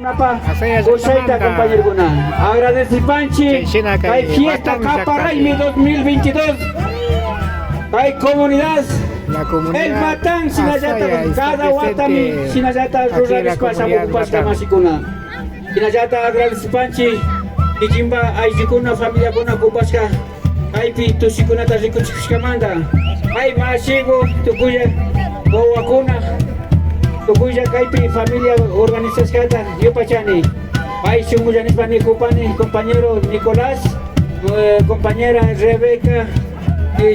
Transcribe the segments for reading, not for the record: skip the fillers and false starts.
Apa? Gosaita compañero Guna. Agradecipanchi. Hay fiesta Caparaimi 2022. Hay comunidad. El Batán Sinayata cada Watami Sinayata Rosales pasamos pasca masikuna. Sinayata agradecipanchi. Ijimba hay jikuna familia Guna kupaska. Hay pitu sikuna tazikuchkamanda. Hay masigo tukuya bawakuna. Tukuya kaipi familia organización yo pachani. Hay sumujanis pani kupani compañero Nicolás, compañera Rebeca,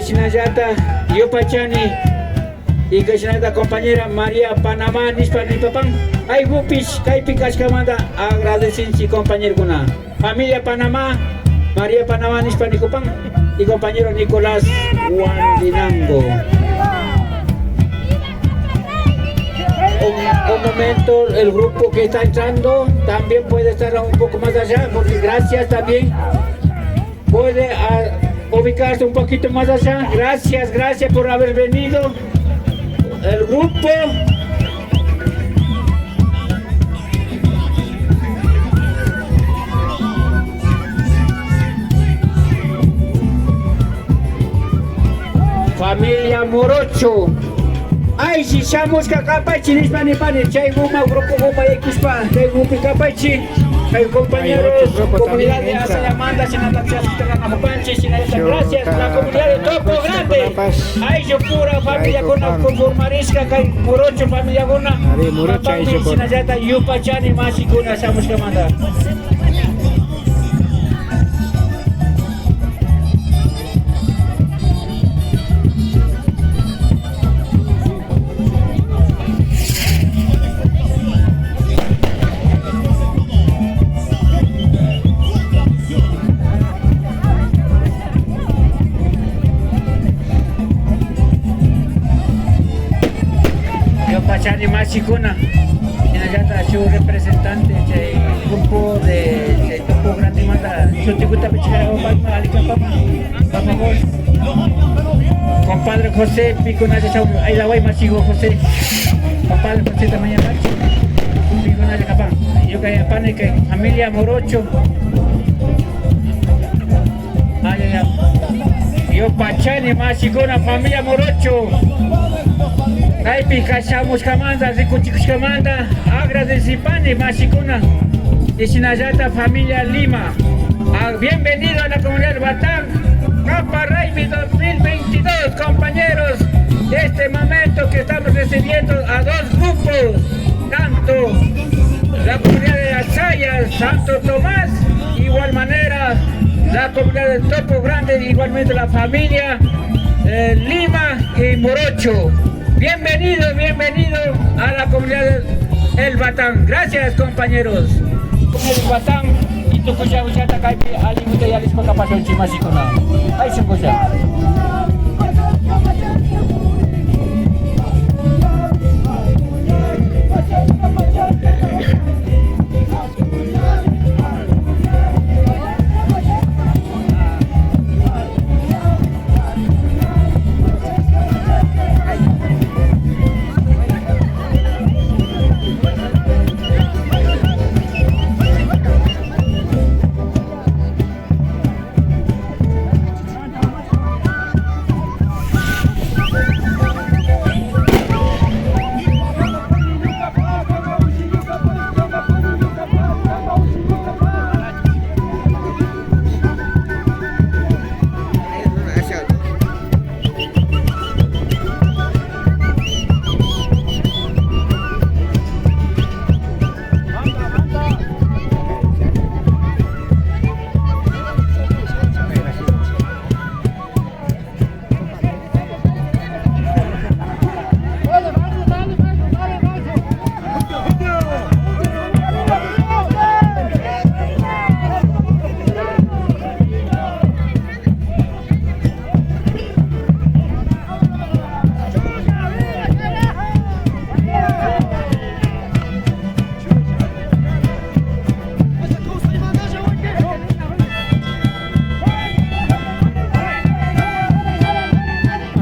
Sinayata yo pachani y que Sinayata compañera María Panamá nispani papán. Hay gupis kaipi kaskamanda agradecenci compañero Guna. Familia Panamá, María Panamá nispani kupang y compañero Nicolás Wandinango. Un momento, el grupo que está entrando también puede estar un poco más allá, porque gracias también puede ubicarse un poquito más allá. Gracias por haber venido. El grupo. Familia Morocho. Ay, si somos cacapachi, ni pani, chay guma, grupo guma y cuspa, chay gupi capachi, hay compañeros, comunidad de Asayamanda, Sinataxia, Terranapanchi, Sinayata, gracias, la comunidad de Topo Grande, ay, yo pura familia Guna, con Marisca, Cay Morocho, familia Guna, Papambi, Sinayata, Yupachani, Masikuna, Samos Camanda. Pachani Machicuna, Sinayata, su representante del grupo de Topo Grande Manda, su ticuta pichara, Palma, Alicapama, por favor. Compadre José, Picuna de Chau, ahí la guay Machigo José, compadre José también Machi, Picuna de Capán, yo que apane que familia Morocho, yo Pachani Machicuna, familia Morocho. Kaipi kachamos kamanda, rikuchikush kamanda, agradecipani Machicuna de Sinayata familia Lima. Bienvenido a la comunidad de Batán, Caparaimi 2022, compañeros. De este momento que estamos recibiendo a dos grupos, tanto la comunidad de Asaya, Santo Tomás, igual manera la comunidad de Topo Grande, igualmente la familia Lima y Morocho. Bienvenido a la comunidad del Batán. Gracias, compañeros. El Batán y tu cuya uchata caipi alimuta y alisco capazón chimasicona. Ahí se cosa.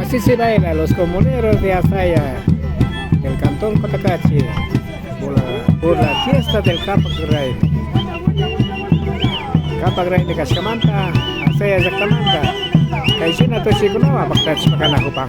Así se baila los comuneros de Asaya, del cantón Cotacachi. por la fiesta del Capac Rey. Capac Rey de Cascamanta, Asaya Zacamanta, Kaisina Toshikunawa, Baktas Makanakupang.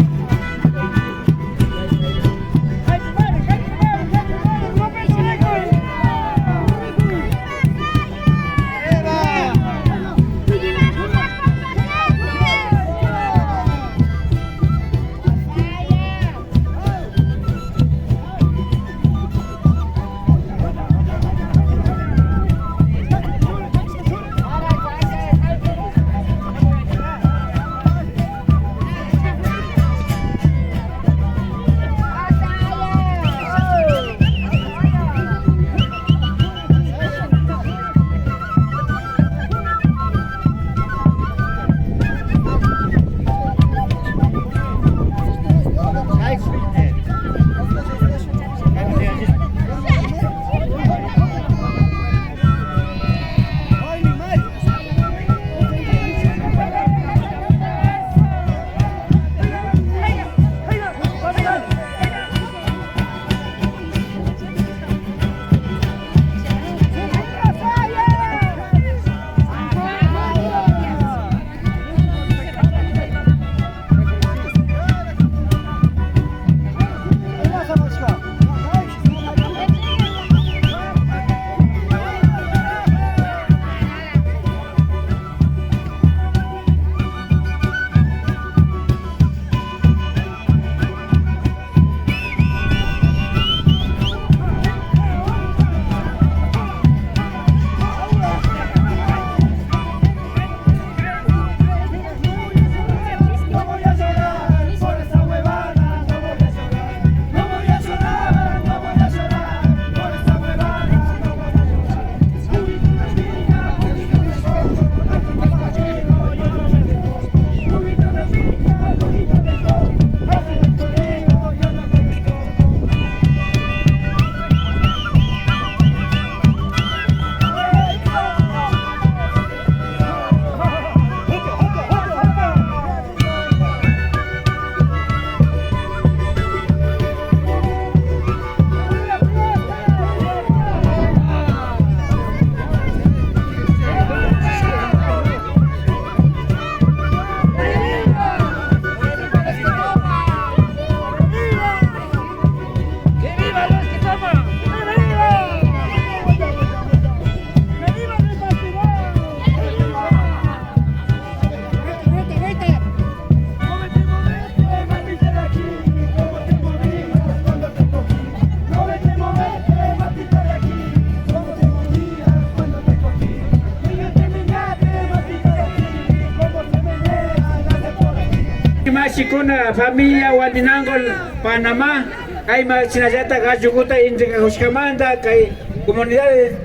Mashikuna familia Wandinangol Panamá, kay sinasata Gachuguta Indrica Huskamanda, kay comunidades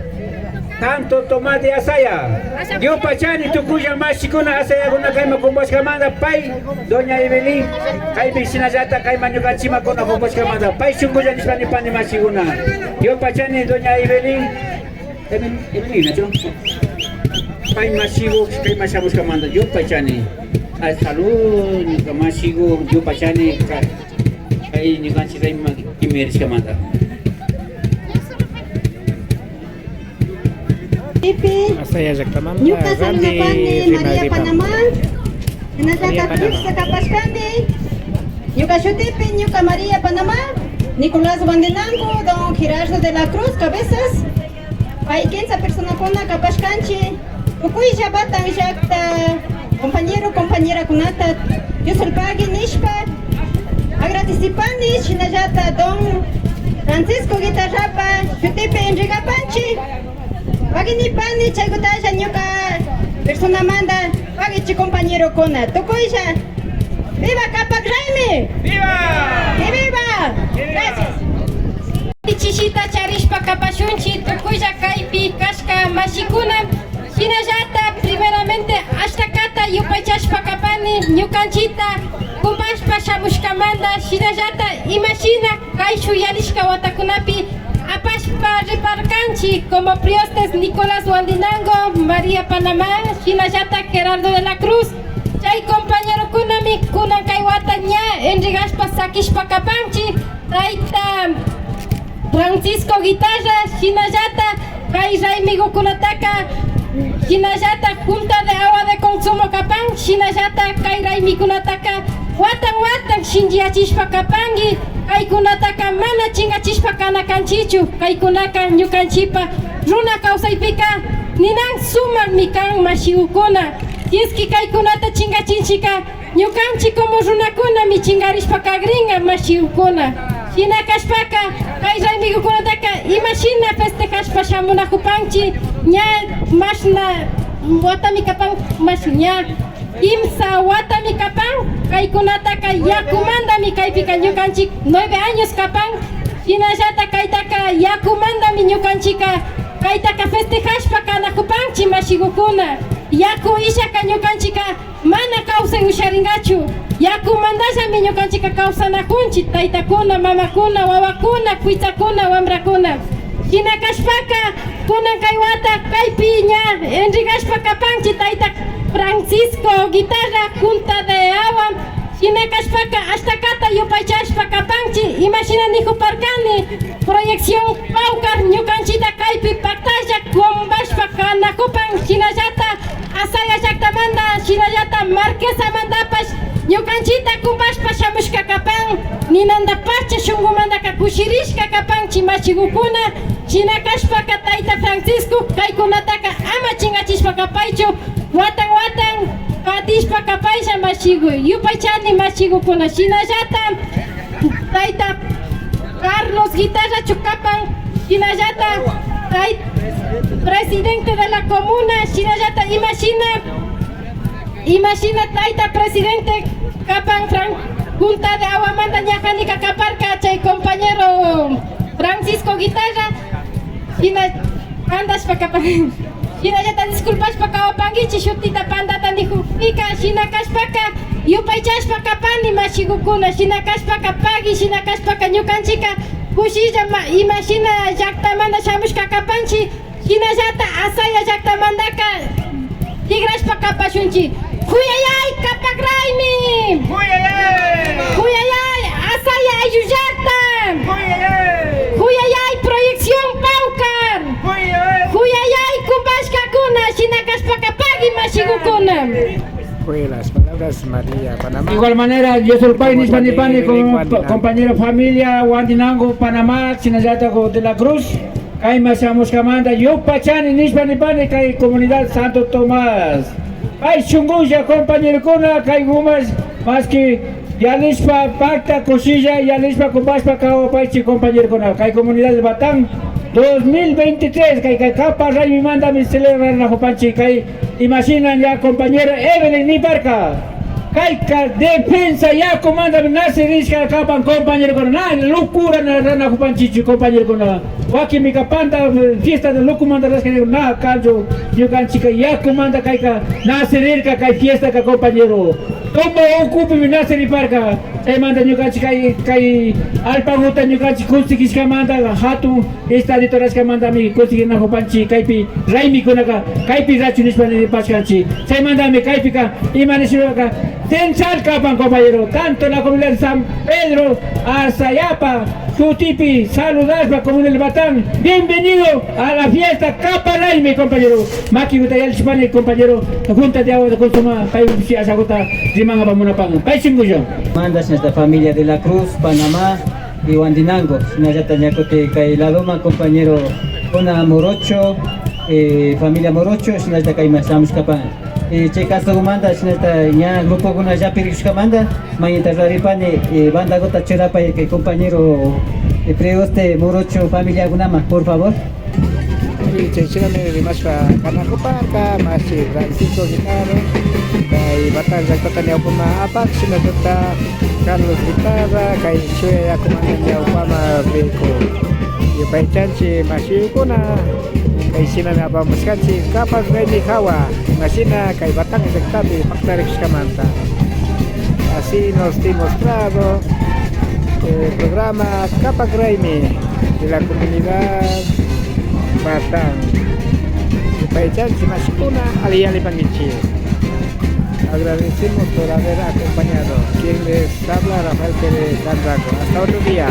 tanto Tomate Asaya. Yo Pachani Tucuya Mashikuna Asaya Guna kay Makumbaskamanda, Pai, Doña Evelyn, kay sinasata kay Manyukachima Kona Kumbaskamanda, Pai Shunguya Nispani Pani Mashikuna. Yo Pachani Doña Evelyn, Evelyn, ¿no? Pai Mashigo, kay Mashabuskamanda, yo Pachani. Salud, ni kamasigo, yo pachane, kay ni kansi tayo mag-imeris ka manda. Asaya Zacamanta, Nyuka sa Randy Lupani, Maria Rinaldi Panama, Nasata Maria Cruz Panama. sa Kapaskandi, Nyuka Shutipi, Nyuka Maria Panama, Nicolás Wandenango, Don Girardo de la Cruz, Cabezas, Paiken sa persona kona Kapaskanchi, Ukuy Jabata, Jakta, compañero, compañera Kunata, Yusulpagi Nishpa, Agradecipani, Shinajata, Don Francisco Guitarrapa, Shutipi, Enriga Panchi, Pagini Pani, Chagutasha, Nyuka, persona manda, Pagichi compañero Kona, Tokoisha, ¡Viva Capac Jaime! ¡Viva! ¡Y viva! Gracias. Chishita Charishpa Kapashunchi, Tokuya Kaipi, Kashka, Mashikuna, Shinajata, primeramente, Ashtakata, Yupachashpa Kapani, Nyukanchita, Kumbashpa Shamushkamanda, Shinajata, Imashina, Kaishu Yarishka Watakunapi, Apashpa Reparcanchi, como priostes Nicolás Wandinango, María Panamá, Shinajata, Gerardo de la Cruz, Chay compañero Kunami, Kunan Kaiwata Ña, Enrigashpa Sakishpa Kapanchi, Taita Francisco Guitarra, Shinayata, Kai Raimigo Kunataka, Shinayata, Junta de Agua de Consumo Kapang, Shinayata, Kai Raimi Kunataka, Watan Shinjiachishpa Kapangi, Kai Kunataka, Mana Chingachishpa Kanakanchichu, Kai Kunaka, Nyukanchipa, Runa Kausaipika, Ninang Sumar Nikan Mashiukuna, Tieski Kai Kunata Chingachinchika, Nyukanchi como Runakuna, mi Chingarishpa Kagringa, Mashiukuna. Shina kashpaka, kay Raimigo kunataka, imashina festejashpa shamuna hupanchi, nya mashna watami kapang mashnya, imsa watami kapang, kay kunataka yakumanda mi kay pika nyukanchik 9 años kapang, shina yata kay taka yakumanda mi nyukanchika, kay taka festejashpa kana hupanchi mashigukuna, yaku isha ka nyukanchika, mana kausa usharingachu. Yaku mandasha mi ñukanchika kawsanakunchi taytakuna, mamakuna, wawakuna, kuitakuna, wamrakuna. Hina kashpaka kunan kay wata kaypi ña enrigashpa kapanchi tayta Francisco Guitarra Junta de Agua. Hina kashpaka ashtakata yupaychashpa kapanchi imashina nihuparkani proyección paukar ñukanchita kaypi paktalla kumbashpa kanakupan hinallata asaya llaktamanta hinallata Marquesa mandapash ñukanchita kumbashpa shamushka kapan ninanda pacha shunkumanta kushirishka kapan chimachigukuna china kashpaka tayta Francisco kaykunataka ama chingachishpa kapaychu watan patishpa kapaysha mashigu yupaychani mashigukuna shinallata tayta Carlos Guitarra chukapan shinallata presidente de la comuna shinallata imagina tayta presidente kapan Junta de Agua manda ñajanika kaparka chay compañero Francisco Guitarra andashpa kapan shinallata disculpashpa kawapangichi shutita pandata nihupika shina kashpaka yupaychashpa kapani mashigukuna shina kashpaka pagi shina kashpaka ñukanchika kushilla imashina llaktamanta shamushka kapanchi shinallata asaya llaktamantaka tigrashpa kapashunchi Huyayay kapak Raimi Huyayay asaya ayullata Huyayay proyección paukar Huyayay kumbashkakuna shina kashpaka pagi mashigukuna. Fue las palabras María Panamá. De igual manera, yo soy el país Nispanipani con compañera familia Wandinango, Panamá, Chinayata de la Cruz, Caima Samuscamanda, yo Pachani Nispanipani, Kai Comunidad Santo Tomás. Hay chunguya compañero Kuna, Kai Gumas, más que Yalispa Pacta Cosilla, Yalispa Kumbashpa Kao Paichi compañero Kuna, Kai Comunidad de Batán. 2023, Kai Capa Raimi manda mi celebrar la Jopanchi, Kai imaginan ya compañero Evelyn Niparca, Kai defensa ya comanda nace risca Capan compañero con nada, locura na rana Jopanchi compañero con la Waki mi capanta fiesta de locumanda rasca na callo yo canchica ya comanda Kai nace risca Kai fiesta ka compañero. Como ocupe mi nace Niparca, manda yo canchica Kai alpaguta yo canchica kusikis kamanda hatu esta ditoras kamanda mi kusiki na Jopanchi Kaipi Raimi kunaka Kaipi rachunis pani pascanchi se manda mi Kaipika imanishika tensal kapan compañero tanto la comunidad de San Pedro hasta Yapa Jutipi saludar la comunidad del Batán bienvenido a la fiesta Capa Raimi compañero Maki Gutayal Chipani compañero Junta de Agua de Consumo Pai Asagota Rimanga Pamunapang Pai Singuyo mandas esta familia de la Cruz Panamá y Wandinango Sinayata Ñacote Kailadoma compañero Ona Morocho familia Morocho Sinayata Kaima Samuskapan che caso manda sinayata ña grupo guna ya pirishkamanda mañita raripane banda gota cherapa que compañero preoste Morocho familia gunama por favor. Cecilame de más para Canacoparca, más Francisco Guitarra, y Batalla Catania Opuma Apac, Sinayata Carlos Guitarra, Kai Chue Comandante Opama Beco, y Paichanchi Mashikuna, Kai Sinan Abamuskanchi, Kapak Reni Hawa, Mashina, Kai Batang Sectabi, Pactarix Camanta. Así nos he mostrado el programa Kapak Raimi de la comunidad Batang. Paichanchi Mashikuna, Aliali Pangichi. Agradecemos por haber acompañado. Quien les habla, Rafael Pérez Candraco. Hasta otro día.